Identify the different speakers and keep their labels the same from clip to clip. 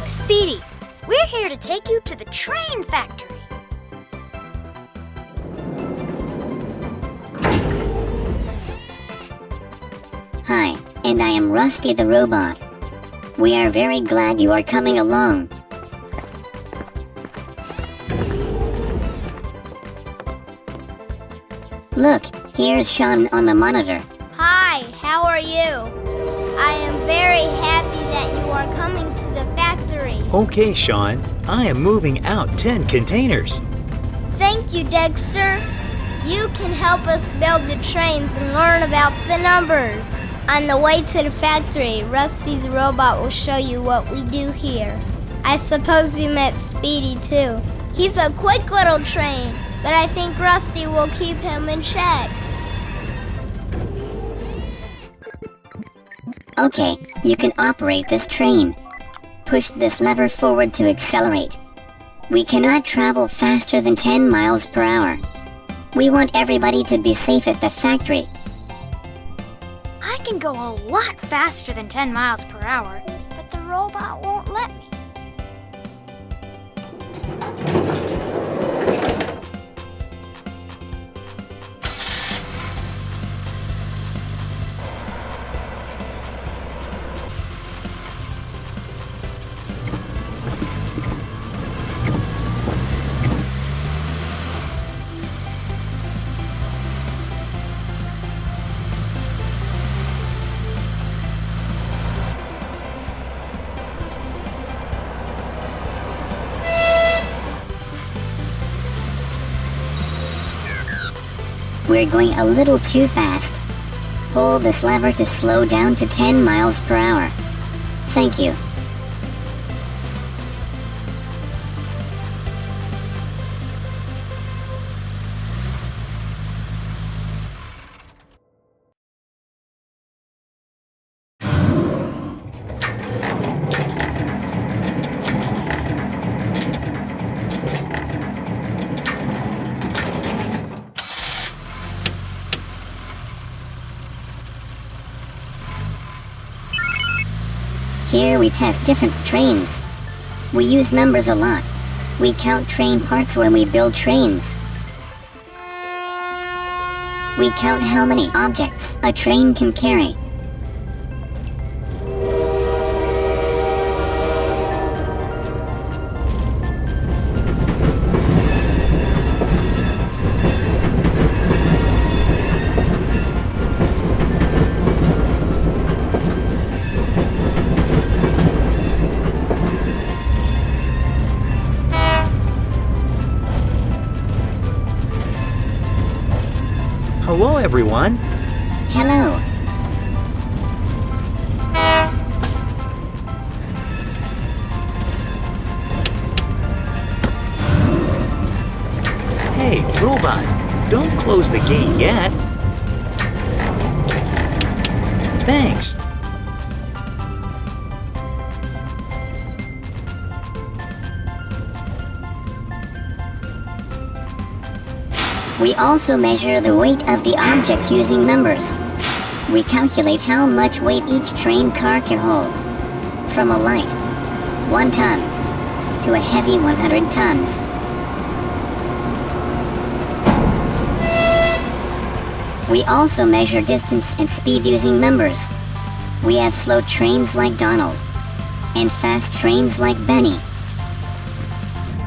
Speaker 1: Speedy, we're here to take you to the train factory.
Speaker 2: Hi, and I am Rusty the robot. We are very glad you are coming along. Look, here's Shawn on the monitor.
Speaker 3: Hi, how are you? I am very happy that you are coming to the factory.
Speaker 4: Okay, Shawn. I am moving out 10 containers.
Speaker 3: Thank you, Dexter. You can help us build the trains and learn about the numbers. On the way to the factory, Rusty the robot will show you what we do here. I suppose you met Speedy too. He's a quick little train, but I think Rusty will keep him in check.
Speaker 2: Okay, you can operate this train. Push this lever forward to accelerate. We cannot travel faster than 10 miles per hour. We want everybody to be safe at the factory.
Speaker 1: I can go a lot faster than 10 miles per hour, but the robot won't let me.
Speaker 2: We're going a little too fast. Pull this lever to slow down to 10 miles per hour. Thank you. Here we test different trains. We use numbers a lot. We count train parts when we build trains. We count how many objects a train can carry.
Speaker 4: Hello, everyone.
Speaker 2: Hello.
Speaker 4: Hey, robot, don't close the gate yet. Thanks.
Speaker 2: We also measure the weight of the objects using numbers. We calculate how much weight each train car can hold. From a light, 1 ton, to a heavy 100 tons. We also measure distance and speed using numbers. We have slow trains like Donald, and fast trains like Benny.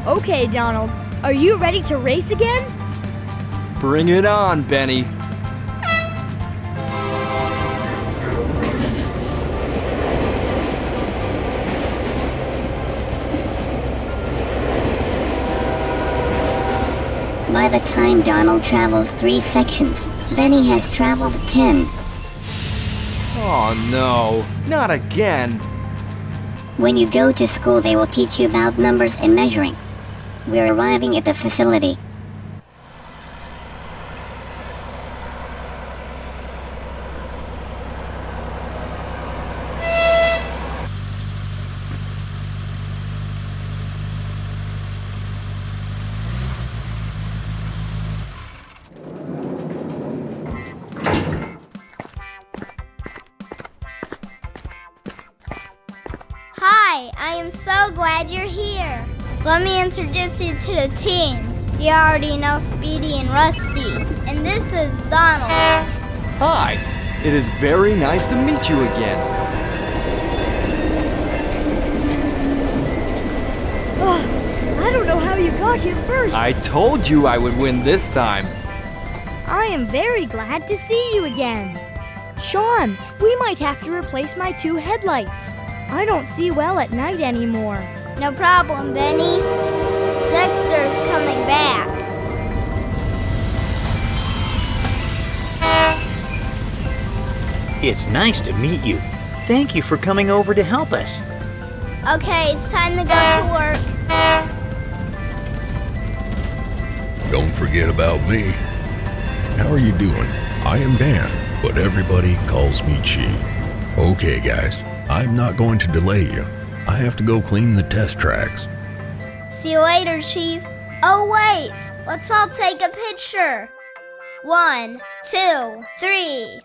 Speaker 5: Okay, Donald, are you ready to race again?
Speaker 6: Bring it on, Benny.
Speaker 2: By the time Donald travels 3 sections, Benny has traveled 10.
Speaker 6: Oh no, not again.
Speaker 2: When you go to school, they will teach you about numbers and measuring. We're arriving at the facility.
Speaker 3: Hi, Hi, I am so glad you're here. Let me introduce you to the team. You already know Speedy and Rusty, and this is Donald.
Speaker 6: Hi. It is very nice to meet you again.
Speaker 5: I don't know how you got here first.
Speaker 6: I told you I would win this time.
Speaker 5: I am very glad to see you again. Shawn, we might have to replace my 2 headlights. I don't see well at night anymore.
Speaker 3: No problem, Benny. Dexter's coming back.
Speaker 4: It's nice to meet you. Thank you for coming over to help us.
Speaker 3: Okay, it's time to go to work.
Speaker 7: Don't forget about me. How are you doing? I am Dan, but everybody calls me Chief. Okay, guys, I'm not going to delay you. I have to go clean the test tracks.
Speaker 3: See you later, Chief. Oh, wait. Let's all take a picture. 1, 2, 3.